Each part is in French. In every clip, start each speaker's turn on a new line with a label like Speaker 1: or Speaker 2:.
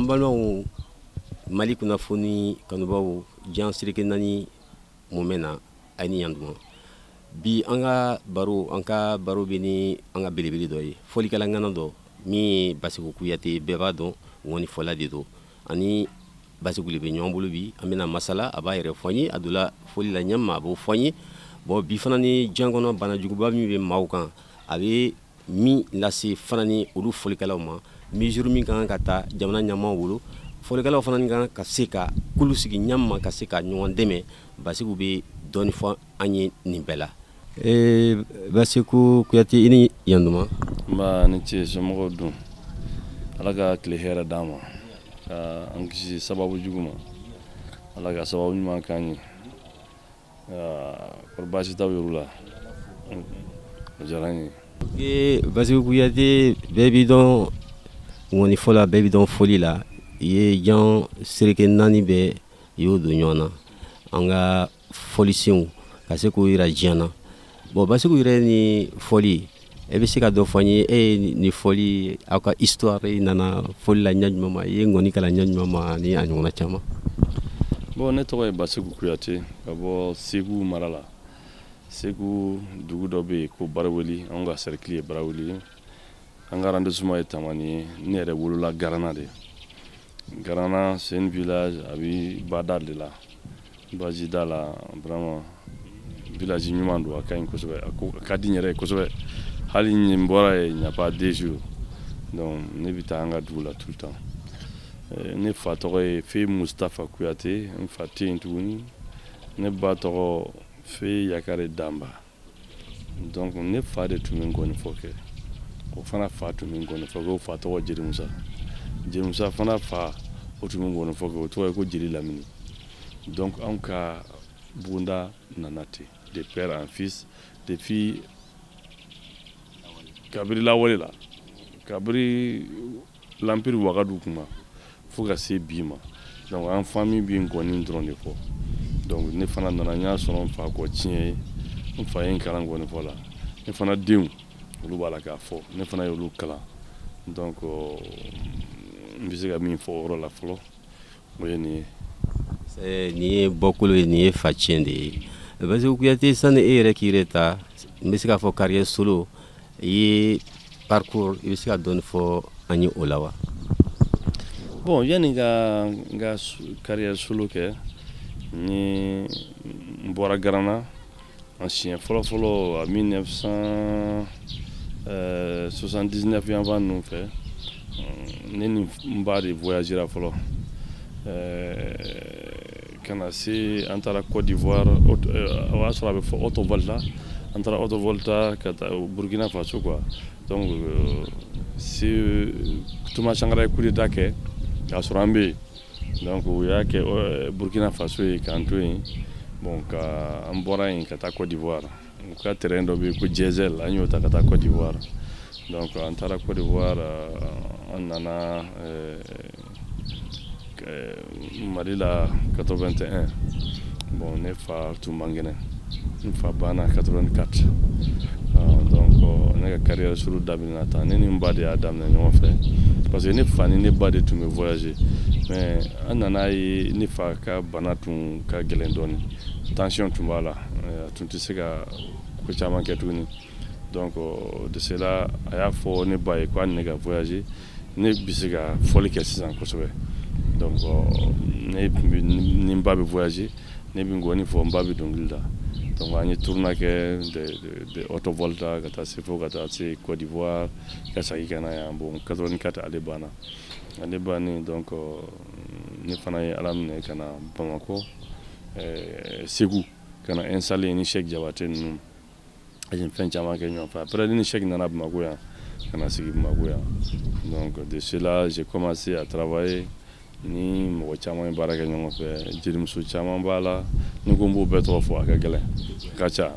Speaker 1: balimaw Mali kunnafoni kanubaw diɲɛ sirike naani mun na a ni yanduma bi an ka baro bɛ ni an ka belebele dɔ ye fɔlikɛla ŋana dɔ min Basiku Kuyate bɛɛ b'a dɔn ŋɔni fɔla de don ani Basiku le bɛ ɲɔgɔn bolo bi an bɛna masala a b'a yɛrɛ fɔ n ye a donna foli la ɲɛma a b'o fɔ n ye bon bi fana ni diɲɛ kɔnɔ banajuguba min bɛ maaw kan a bɛ min lase fana ni olu fɔlikɛlaw ma mesure min kan ka ta jamana ɲɛmaaw bolo fɔlikɛlaw fana kan ka se ka kulu sigi ɲɛma ka se ka ɲɔgɔn dɛmɛ Basiku bɛ dɔɔni fɔ an ye nin bɛɛ la Basiku Kuyate i ni yanduma
Speaker 2: nba ni ce somɔgɔw dun ala ka tile hɛrɛ d'an ma ka an kisi sababu jugu ma ala ka sababu ɲuman k'an ye kɔri baasi t'aw yɛrɛw la o diyara n ye
Speaker 1: Basiku Kuyate bɛɛ b'i dɔn ŋɔni fɔla bɛɛ b'i dɔn foli la i ye diɲɛ sirike naani bɛɛ i y'o don ɲɔgɔn na an ka fɔlisenw ka se k'o yira diɲɛ na bon Basiku yɛrɛ ni fɔli e bɛ se ka dɔ fɔ n ye e ye ni fɔli aw ka histoire nana fɔli la ɲɛ jumɛn ma i ye ŋɔni kalan ɲɛ jumɛn ma ni a ɲɔgɔnna caman
Speaker 2: bon ne tɔgɔ ye Basiku Kuyate ka bɔ Segu mara la Segu dugu dɔ bɛ yen ko Baraweli an ka cercle ye Baraweli an ka arrondissement ye Tamani ye ne yɛrɛ wolola Garana de Garana c'est une village a bɛ Bada de la Bajida la vraiment village ɲuman don a ka ɲi kosɛbɛ a ka di n yɛrɛ ye kosɛbɛ hali ni n bɔra yen il n'y a pas 2 jours donc ne bɛ taa an ka dugu la tout le temps ne fa tɔgɔ ye Fe Mustafa Kuyate n fa tɛ yen tuguni ne ba tɔgɔ Fe Yakare Damba donc ne fa de tun bɛ nkɔnifɔ kɛ o fana fa tun bɛ nkɔnifɔ kɛ o fa tɔgɔ Jelimusa fana fa o tun bɛ nkɔnifɔ kɛ o tɔgɔ ye ko Jeli Lamini donc anw ka bunda nana ten de père en fils depuis kabiri lawale la kabiri l'empire Wagadu kuma fo ka se bi ma donc an famille bɛ nkɔni dɔrɔn de fɔ donc ne fana nana n y'a sɔrɔ n fa kɔ tiɲɛ ye n fa ye n kalan nkɔnifɔ la ne fana denw olu b'a la k'a fɔ ne fana y'olu kalan donc n bɛ se ka min fɔ o yɔrɔ la fɔlɔ o ye nin ye
Speaker 1: nin ye bɔkolo ye nin ye fa tiɲɛ de ye Basiku Kuyate sani e yɛrɛ k'i yɛrɛ ta n bɛ se k'a fɔ carrière solo i ye parcours i bɛ se ka dɔɔni fɔ an ye o la wa
Speaker 2: bon yani ka n ka carrière solo kɛ n bɔra Garana a siɲɛ fɔlɔ-fɔlɔ a 1979 yanfan ninnu fɛ ne ni n ba de voyagera fɔlɔ kana se an taara Côte d'Ivoire o y'a sɔrɔ a bɛ fɔ Auto-Volta an taara Auto-Volta ka taa Burkina Faso quoi donc Tuma Sankara ye coup d'état kɛ k'a sɔrɔ an bɛ yen donc u y'a kɛ Burkina Faso ye k'an to yen bon ka an bɔra yen ka taa Côte d'Ivoire u ka terrain dɔ bɛ yen ko Diesel an y'o ta ka taa Côte d'Ivoire donc an taara Côte d'Ivoire an nana Mali la 81 bon ne fa tun man kɛnɛ n fa banna 84 donc ne ka carrière solo daminɛna tan ne ni n ba de y'a daminɛ ɲɔgɔn fɛ parce que ne fa ni ne ba de tun bɛ voyager mais an nana ye ne fa ka bana tun ka gɛlɛn dɔɔni tension tun b'a la a tun tɛ se ka ko caman kɛ tuguni donc de cela a y'a fɔ ne ba ye ko hali ne ka voyager ne bɛ se ka fɔli kɛ sisan kosɛbɛ donc ni n ba bɛ voyager ne bɛ nkɔni fɔ n ba bɛ dɔnkili da donc an ye tournée kɛ de Auto-Volta ka taa se fo ka taa se Côte d'Ivoire ka segin ka na yan bon 84 ale bannen donc ne fana ye ala minɛ ka na Bamakɔ Segu ka na installer ni Cheikh Diabaté ninnu a ye fɛn caman kɛ ɲɔgɔn fɛ après ni Cheikh nana Bamakɔ yan ka na sigi Bamakɔ yan donc de cela j'ai commencé à travailler ni mɔgɔ caman ye baara kɛ ɲɔgɔn fɛ jelimuso caman b'a la ni ko n b'o bɛɛ tɔgɔ fɔ a ka gɛlɛn ka ca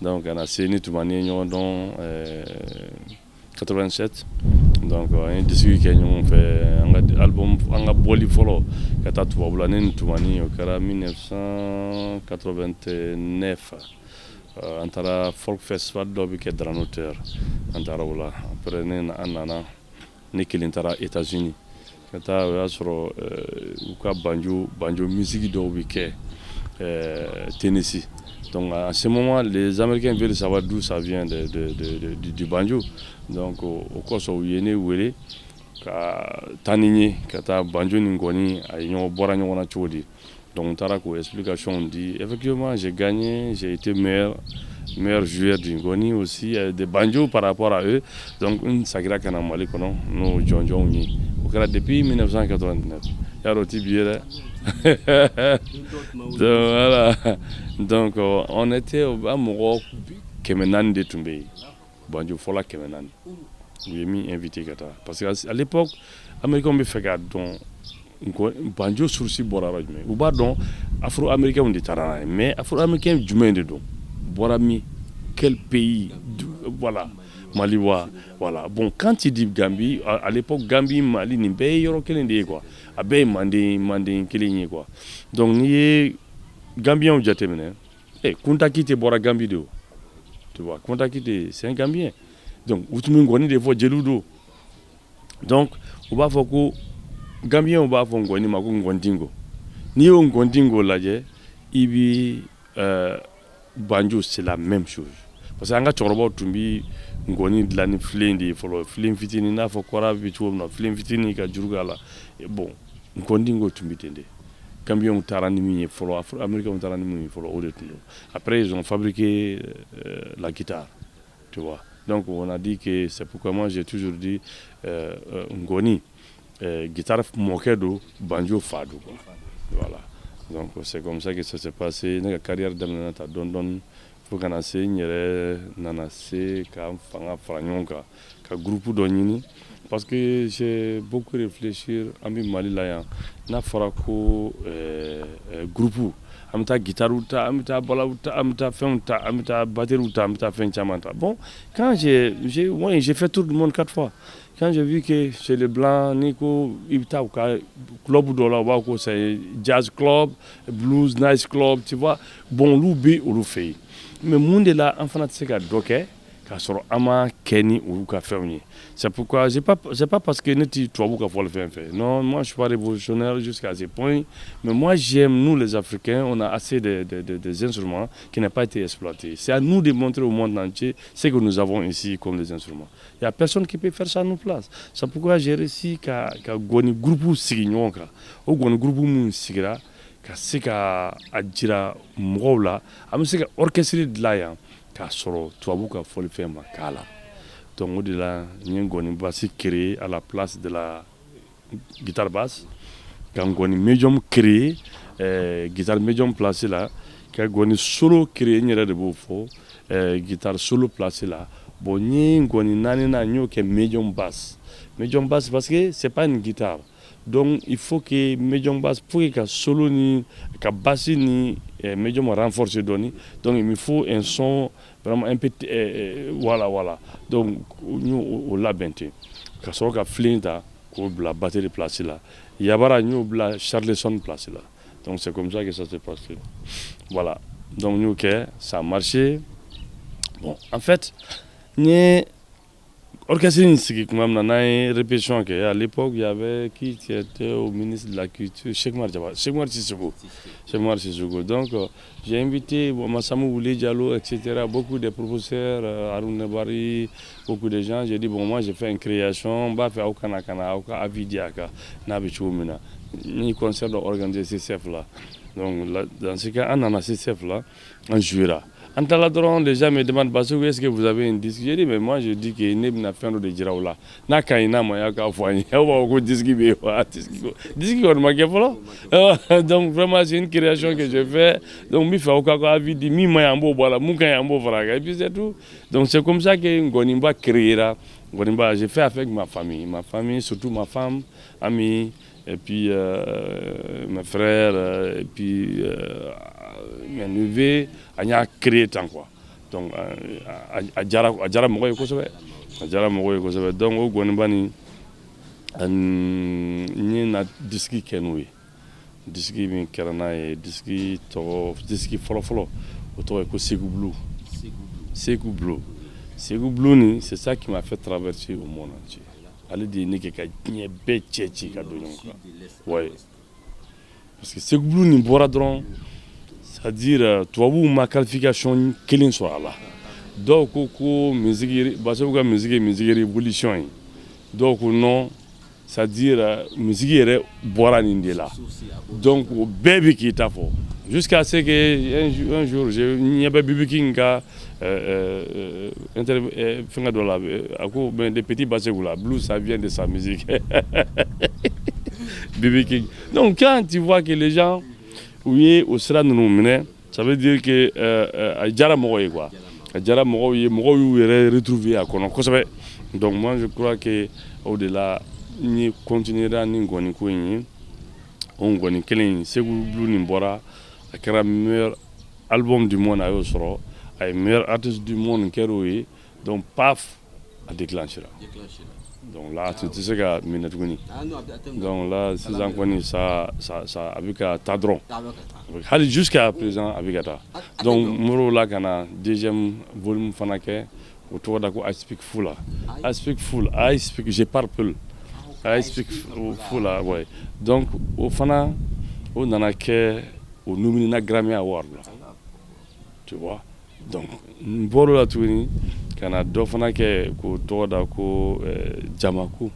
Speaker 2: donc ka na se ni tuma ni ye ɲɔgɔn dɔn 87 donc an ye disque kɛ ɲɔgɔn fɛ an ka album an ka bɔli fɔlɔ ka taa tubabu la ne ni Tumani o kɛra 1989 an taara folk festival dɔ bɛ kɛ Dranoteur an taara o la après an nana ne kelen taara États-Unis ka taa o y'a sɔrɔ u ka banjo musique dɔw bɛ kɛ Tennessee. Donc à ce moment, les Américains veulent savoir d'où ça vient du banjo. Donc au kosɔn u ye ne wele ka taa ni ye ka taa banjo ni ngoni a bɔra ɲɔgɔn na cogo di. Donc on taara k'o explication di. Effectivement, j'ai gagné, j'ai été meilleur joueur du ngoni aussi, des banjo par rapport à eux. Donc n segira ka na Mali kɔnɔ n'o jɔnjɔnw ye. O kɛra depuis 1989. Y'a dɔn o t'i bi ye dɛ. Donc, voilà. Donc on était à mɔgɔ 400 de tun bɛ yen. Banjo fɔla 400. U ye min invité ka taa parce que à l'époque américains bɛ fɛ k'a dɔn banjo source bɔra yɔrɔ jumɛn. U b'a dɔn afro-américains de taara n'a ye mais afro-américains jumɛn de don, bɔra min, quel pays, voilà, Mali wa, voilà. Bon, quand il dit Gambie, à l'époque Gambie, Mali nin bɛɛ ye yɔrɔ kelen de ye quoi, a bɛɛ ye Manden kelen ye quoi. Donc n'i ye Gambiens jateminɛ, Kunta Kinte bɔra Gambie de o, tu vois, Kunta Kinte c'est un Gambien. Donc u tun bɛ ngɔni de fɔ jeliw don. Donc u b'a fɔ ko Gambien u b'a fɔ ngɔni ma ko ngɔndingo. N'i y'o ngɔndingo lajɛ i bɛ banjo c'est la même chose. Parce que an ka cɛkɔrɔbaw tun bɛ ngɔni dilan ni filen de ye fɔlɔ, filen fitinin n'a fɔ kɔra bɛ cogo min na, filen fitinin ka juru k'a la. Bon ngɔndingo tun bɛ ten de. Gambiens taara ni min ye fɔlɔ, afro-américains taara ni min ye fɔlɔ o de tun don. Après ils ont fabriqué la guitare, tu vois. Donc on a dit que c'est pourquoi moi j'ai toujours dit ngoni guitare mɔkɛ don, banjo fa don quoi. Voilà. Donc c'est comme ça que ça s'est passé. Ne ka carrière daminɛna ta dɔɔni dɔɔni fo kana se n yɛrɛ nana se ka n fanga fara ɲɔgɔn kan ka groupe dɔ ɲini parce que j'ai beaucoup réfléchi an bɛ Mali la yan n'a fɔra ko groupe an bɛ taa guitare ta, an bɛ taa balaw ta, an bɛ taa fɛnw ta, an bɛ taa batterie ta, an bɛ taa fɛn caman ta. Bon, quand j'ai fait tour du monde 4 fois. Quand j'ai vu que chez les Blancs, Nico, il y a un club de la c'est jazz club, blues, nice club, tu vois. Bon, l'oubli ou l'oufei. Mais le monde est là, en fait, c'est qu'à docker, qu'à sur ama, Kenny ou qu'à faire. C'est pourquoi, c'est pas parce que tu vois qu'à le faire. Non, moi, je suis pas révolutionnaire jusqu'à ce point. Mais moi, j'aime, nous les Africains, on a assez des instruments qui n'ont pas été exploités. C'est à nous de montrer au monde entier ce que nous avons ici comme des instruments. Il n'y a personne qui peut faire ça à nos places. C'est pourquoi j'ai réussi qu'à gagner un groupe signon. Au groupe moun sigira, qu'à se qu'à dira mouroula, à me se qu'à orchestrer de l'aïa, qu'à soro, tu as beaucoup à folie faire ma kala. Donc au delà, il y a un basse créé à la place de la guitare basse, qu'un médium créé, guitare médium placée là, qu'un solo créé, il y a de beaux faux, guitare solo placée là. Bon, ngoni nanina nyo ke medium bass parce que c'est pas une guitare. Donc il faut que medium bass pour que solo ni ka basse ni medium renforcé donné. Donc il me faut un son vraiment un peu voilà. Donc nous au labente. Ka so ka flinta ko la batterie placée là. Yabara nous la Charleston placée là. Donc c'est comme ça que ça s'est passé. Voilà. Donc nous ça a marché. Bon, en fait ni orchestre sigi kuma na na répétition que à l'époque il y avait qui était au ministre de la culture Cheikh Mar Sissoko. Donc j'ai invité Massamou Boulé Diallo etc. beaucoup de professeurs Harouna Bari, beaucoup de gens. J'ai dit bon moi j'ai fait une création ba fait au kana au Avidiaka na bichumina ni concert organisé CCF là. Donc là, dans ce cas on a CCF là en juillet. En taladron, les gens me demandent est-ce que vous avez une disque. J'ai dit, mais moi je dis que n'est pas fait de Djiraoula. N'a qu'à y avoir un foyer. On va au disque. Disque on m'a fait. Donc vraiment c'est une création que je fais. Donc mi fait au cas où dit mi mayambo voilà, mouka yambo fraga et puis c'est tout. Donc c'est comme ça que Ngonimba créera. Ngonimba j'ai fait avec ma famille, surtout ma femme, amis, et puis mes frères, et puis mes neveux. On a créé tant quoi. Donc à Jara Mogoy Kosobe. Donc au Gonibani ni na diski kenoué. Diski mi kerana et diski follow. Autour de Sekou Blue ni c'est ça qui m'a fait traverser au monde entier. ale de ye ne kɛ ka diɲɛ bɛɛ cɛ ci ka don ɲɔgɔn kan ouais parce que Sékou Blue nin bɔra dɔrɔn c'est-à-dire tubabuw ma qualification kelen sɔrɔ a la dɔw ko musique Baseku ka musique ye musique révolution ye dɔw ko non c'est-à-dire musique yɛrɛ bɔra nin de la donc o bɛɛ bi k'i ta fɔ jusqu'à ce que un jour je ɲɛ bɛ Bibi King ka fɛngɛ dɔ la a ko mais des petits Baseku la blues ça vient de sa musique Bibi King donc quand tu vois que les gens u ye o sira ninnu minɛ ça veut dire que a diyara mɔgɔw ye quoi a diyara mɔgɔw ye mɔgɔw y'u yɛrɛ retrouver a kɔnɔ kosɛbɛ donc moi je crois que au delà ni continuera ni ngɔni ko in ye o ngɔni kelen in Sékou Blue nin bɔra a kɛra meilleur album du monde a y'o sɔrɔ a ye meilleur artiste du monde kɛr'o ye donc paf a déclenchera donc là tu tɛ se ka minɛ tuguni donc là sisan kɔni ça a bɛ ka taa dɔrɔn hali jusqu'à présent a bɛ ka taa donc Moro la ka na deuxième volume fana kɛ o tɔgɔ da ko I Speak Fula I Speak Full I Speak je parle peu I Speak Fula ouais donc o fana o nana kɛ o nominé Grammy Award la tu vois donc n bɔr'o la tuguni ka na dɔ fana kɛ k'o tɔgɔ da ko Jamaku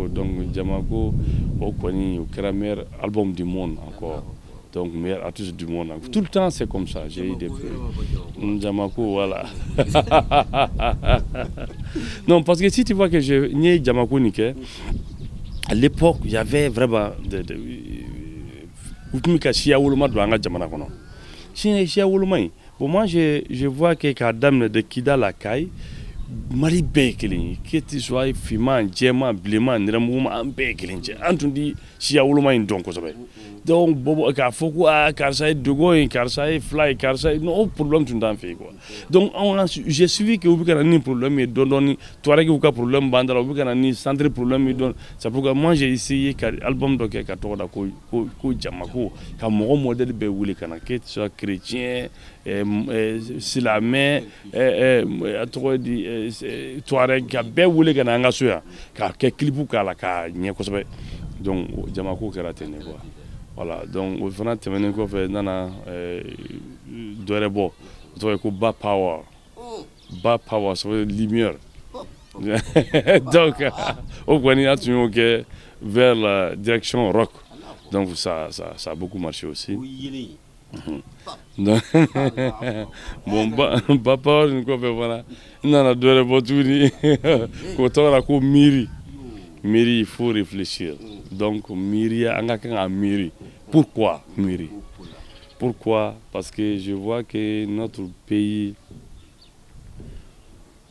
Speaker 2: donc Jamaku o kɔni o kɛra meilleur album du monde encore donc meilleur artiste du monde tout le temps c'est comme ça j'ai eu des prix Jamaku voilà non parce que si tu vois que n ye Jamaku nin kɛ à l'époque il y avait vraiment u tun bɛ ka siya woloma don an ka jamana kɔnɔ siya woloma in bon moi je vois que k'a daminɛ de Kidal à Kayi Mali bɛɛ ye kelen ye que tu sois finman jɛman bilenman nɛrɛmuguma an bɛɛ ye kelen cɛ an tun ti siya woloma in dɔn kosɛbɛ donc k'a fɔ ko karisa ye dogo ye karisa ye fila ye karisa ye non o problème tun t'an fɛ yen quoi donc j'ai suivi que u bɛ ka na ni problème ye dɔɔni Touaregiw ka problème b'an da la u bɛ ka na ni centre problème ye dɔɔni c'est pourquoi moi j'ai essayé ka album dɔ kɛ ka tɔgɔ da ko Jamaku ka mɔgɔ modèle bɛɛ wuli ka na que tu sois chrétien silamɛ a tɔgɔ di Touareg ka bɛɛ wele ka na an ka so yan k'a kɛ clip k'a la k'a ɲɛ kosɛbɛ donc Jamaku kɛra ten de quoi voilà donc o fana tɛmɛnen kɔfɛ n nana dɔ wɛrɛ bɔ o tɔgɔ ye ko Ba Power ça veut dire lumière donc o kɔni a tun y'o kɛ vers la direction rock donc ça a beaucoup marché aussi donc bon Ba Power nin kɔfɛ fana n nana dɔ wɛrɛ bɔ tuguni k'o tɔgɔ la ko Miiri il faut réfléchir donc Miiri an ka kan ka miiri pourquoi Miiri pourquoi parce que je vois que notre pays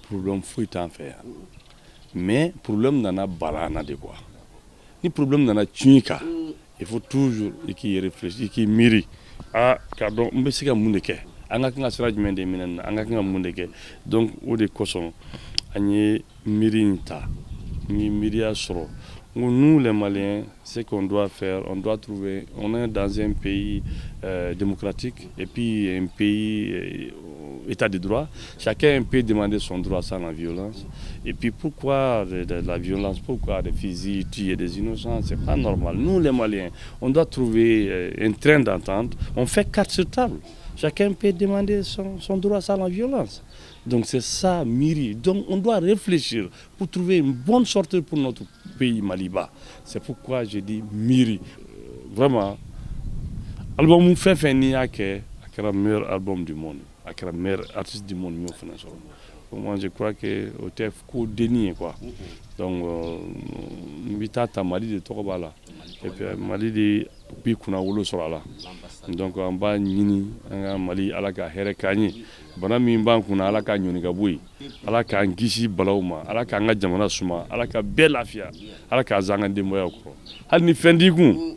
Speaker 2: problème foyi t'an fɛ yan mais problème nana bala an na de quoi ni problème nana tiɲɛ kan il faut toujours i k'i réfléchir i k'i miiri k'a dɔn n bɛ se ka mun de kɛ an ka kan ka sira jumɛn de minɛ na an ka kan ka mun de kɛ donc o de kosɔn an ye miiri in ta n ye miiriya sɔrɔ nous les Maliens ce qu'on doit faire on doit trouver on est dans un pays démocratique et puis un pays état de droit chacun peut demander son droit sans la violence et puis pourquoi de la violence pourquoi des fusils tuer des innocents c'est pas normal nous les Maliens on doit trouver un train d'entente on fait carte sur table chacun peut demander son droit sans la violence donc c'est ça Miiri donc on doit réfléchir pour trouver une bonne sortie pour notre pays Maliba c'est pourquoi je dis Miiri vraiment album fɛn fɛn n'i y'a kɛ a kɛra meilleur album du monde a kɛra meilleur artiste du monde n y'o fana sɔrɔ moi je crois que o tɛ ko denni ye quoi donc n bɛ ta Mali de tɔgɔ b'a la et puis Mali de b'i kunna wolo sɔrɔ a la donc an b'a ɲini an ka Mali Ala ka hɛrɛ k'an ye bana min b'an kunna Ala ka ɲɔni ka bɔ yen Ala k'an kisi balaw ma Ala k'an ka jamana suma Ala ka bɛɛ lafiya Ala k'a zan an ka denbayaw kɔrɔ hali ni fɛn t'i kun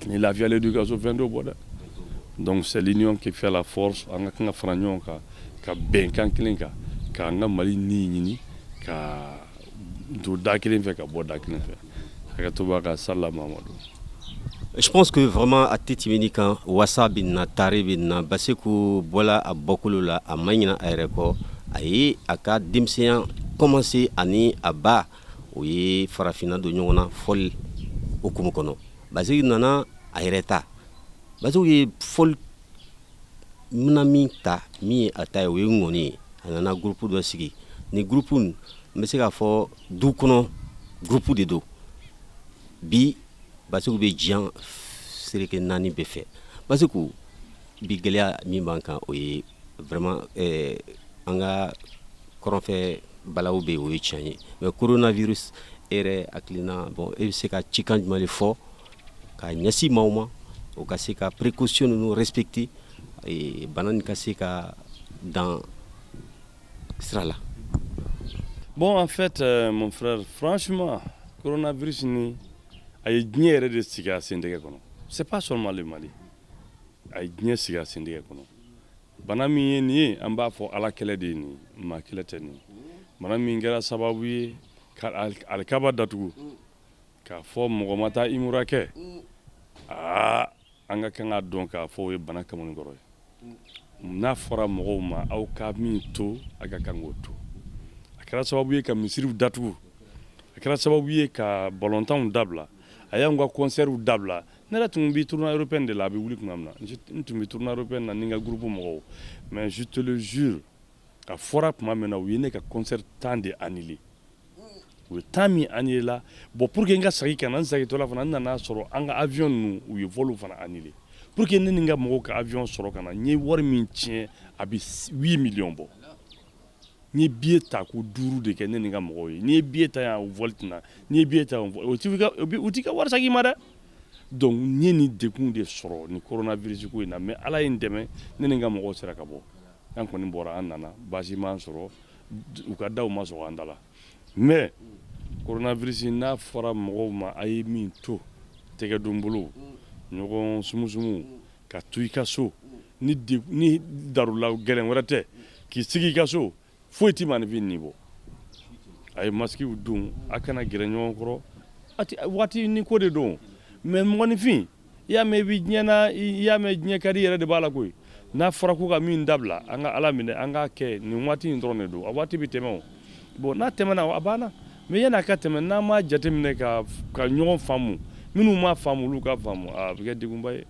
Speaker 2: ni lafiyalen don i ka so fɛn t'o bɔ dɛ donc c'est l'union qui fait la force an ka kan ka fara ɲɔgɔn kan ka bɛnkan kelen kan k'an ka Mali ni ɲini ka don da kelen fɛ ka bɔ da kelen fɛ hakɛto b'a ka sala Mamadu.
Speaker 1: Je pense que vraiment à Tétiminika, Wassa binna Tare binna Baseku bola a bokolo la a maɲina a yɛrɛ kɔ a ye a ka denmisɛnya commencé ani a ba o ye farafina don ɲɔgɔn na fɔli okumu kɔnɔ Basiki nana a yɛrɛ ta Basiki ye fɔli mina min ta min ye a ta ye o ye ŋɔni ye a nana groupe dɔ sigi ni groupe n bɛ se k'a fɔ du kɔnɔ groupe de don bi Basiku bɛ diɲɛ seleke 4 bɛɛ fɛ Basiku bi gɛlɛya min b'an kan o ye vraiment an ka kɔrɔnfɛ balawu bɛ o ye tiɲɛ ye mais coronavirus e yɛrɛ hakilina bon e bɛ se ka cikan jumɛn de fɔ ka ɲɛsin maaw ma o ka se ka précaution ninnu respecter bana nin ka se ka dan sira la.
Speaker 2: Bon, en fait, mon frère, franchement, coronavirus ni a ye diɲɛ yɛrɛ de sigi a sen tɛgɛ kɔnɔ. C'est pas seulement le Mali. A ye diɲɛ sigi a sen tɛgɛ kɔnɔ. Bana min ye nin ye an b'a fɔ Ala kɛlɛ de ye nin maa kɛlɛ tɛ nin bana min kɛra sababu ye ka alikaba datugu k'a fɔ mɔgɔ ma taa imura kɛ an ka kan ka dɔn k'a fɔ o ye bana kamuni kɔrɔ ye n'a fɔra mɔgɔw ma aw ka min to a ka kan k'o to a kɛra sababu ye ka misiriw datugu a kɛra sababu ye ka ballontanw dabila a y'an ka concertw dabila ne yɛrɛ tun bɛ tournoi européen de la a bɛ wuli tuma min na n tun bɛ tournoi européen na ni n ka groupe mɔgɔw mais je te le jure a fɔra tuma min na u ye ne ka concert 10 de annulé u ye 10 min annulé la bon pour que n ka segin ka na n segintɔ la fana n nana sɔrɔ an ka avion ninnu u ye vol fana annulé pour que ne ni n ka mɔgɔw ka avion sɔrɔ ka na n ye wari min tiɲɛ a bɛ 8 millions bɔ n ye billet ta ko 5 de kɛ ne ni n ka mɔgɔw ye n'i ye billet ta yan o vol tɛna n'i ye billet ta o t'i ka wari segin i ma dɛ donc n ye nin degun de sɔrɔ ni coronavirus ko in na mais Ala ye n dɛmɛ ne ni n ka mɔgɔw sera ka bɔ an kɔni bɔra an nana basi m'an sɔrɔ u ka daw ma sɔgɔ an da la mais coronavirus n'a fɔra mɔgɔw ma a ye min to tɛgɛ don bolo ɲɔgɔn sumusumu ka to i ka so ni darula gɛlɛn wɛrɛ tɛ k'i sigi i ka so foyi t'i maanifin nin bɔ a ye masques don a kana gɛrɛ ɲɔgɔn kɔrɔ waati ni ko de don mais mɔgɔninfin i y'a mɛn i bɛ diɲɛ na i y'a mɛn diɲɛ ka di yɛrɛ de b'a la koyi n'a fɔra ko ka min dabila an ka Ala minɛ an k'a kɛ nin waati in dɔrɔn de don a waati bɛ tɛmɛ o bon n'a tɛmɛna a banna mais yan'a ka tɛmɛ n'an m'a jateminɛ ka ɲɔgɔn faamu minnu m'a faamu olu ka faamu a bɛ kɛ degunba ye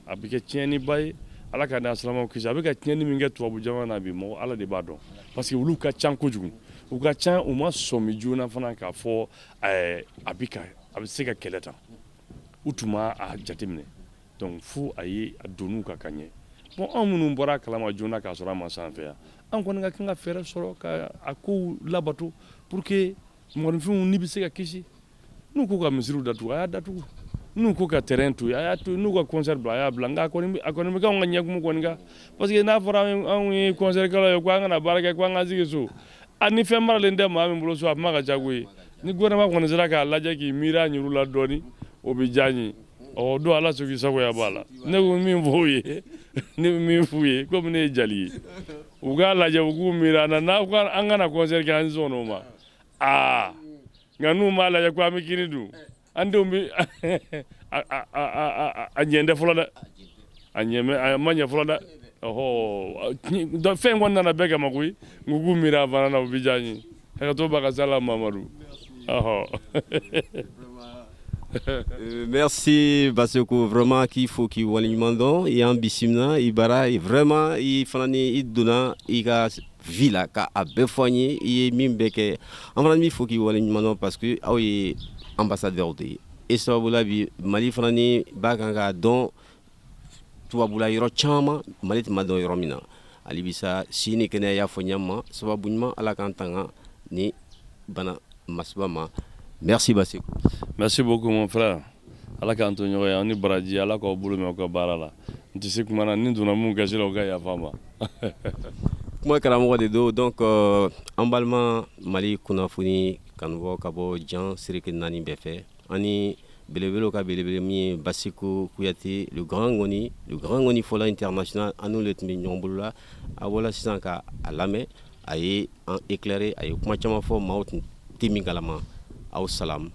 Speaker 2: a bɛ kɛ tiɲɛniba ye Ala ka n'a silamɛw kisi a bɛ ka tiɲɛni min kɛ tubabu jamana na bi mɔgɔ Ala de b'a dɔn parce que olu ka ca kojugu u ka ca u ma sɔmi joona fana k'a fɔ a bɛ se ka kɛlɛ tan u tun m'a jateminɛ donc fo a ye a donn'u kan ka ɲɛ bon anw minnu bɔra a kalama joona k'a sɔrɔ a ma s'an fɛ yan an kɔni ka kan ka fɛɛrɛ sɔrɔ ka a kow labato pour que mɔgɔninfinw ni bɛ se ka kisi n'u ko ka misiriw datugu a y'a datugu n'u ko ka terrain to a y'a to n'u ka concert bila a y'a bila nka a kɔni bɛ k'anw ka ɲɛkumu kɔni kan parce que n'a fɔra anw ye concert kɛlaw ye ko an kana baara kɛ ko an ka sigi so ni fɛn maralen tɛ maa min bolo so a kuma ka ca koyi ni gouvernement kɔni sera k'a lajɛ k'i miiri a ɲuru la dɔɔni o bɛ diya n ye ɔ don Ala sɔnna sagoya b'a la ne ko min fɔ u ye ne bɛ min f'u ye komi ne ye jali ye u k'a lajɛ u k'u miiri an na n'a ko an kana concert kɛ an sɔn o ma nka n'u m'a lajɛ ko an bɛ kini dun an denw bɛ a ɲɛ tɛ fɔlɔ dɛ a ma ɲɛ fɔlɔ dɛ ɔhɔ fɛn kɔni nana bɛɛ kama koyi n k'u miiri a fana na o bɛ diya n ye hakɛto b'a ka se Ala Mamadu ɔhɔ.
Speaker 1: Merci Basiku vraiment qu'il faut qu'il waliɲumandɔn i y'an bisimila i bara vraiment i fana ni i donna i ka vie la ka a bɛɛ fɔ an ye i ye min bɛɛ kɛ an fana b'i fo k'i waliɲumandɔn parce que aw ye ambassadeur de ye e sababula bi Mali fana ni b'a kan k'a dɔn tubabula yɔrɔ caman Mali tun ma dɔn yɔrɔ min na hali bisa si ni kɛnɛya y'a fɔ ɲɛ ma sababu ɲuman Ala k'an tanga ni bana masiba ma. Merci Basiku.
Speaker 2: Merci beaucoup mon frère. Ala k'an to ɲɔgɔn ye aw ni baraji Ala k'aw bolo mɛn aw ka baara la n tɛ se kuma na ni donna mun gasi la o ka yafa n ma.
Speaker 1: Kuma karamɔgɔ de don donc an balima Mali kunnafoni kanubɔ ka bɔ Jan Siriki 4 bɛɛ fɛ ani belebelew ka belebele min ye Basiku Kuyate le grand ngoni fɔlɔ international an n'olu tun bɛ ɲɔgɔn bolo la a bɔra sisan ka a lamɛn a ye an éclairer a ye kuma caman fɔ maaw tun tɛ min kalama aw salam.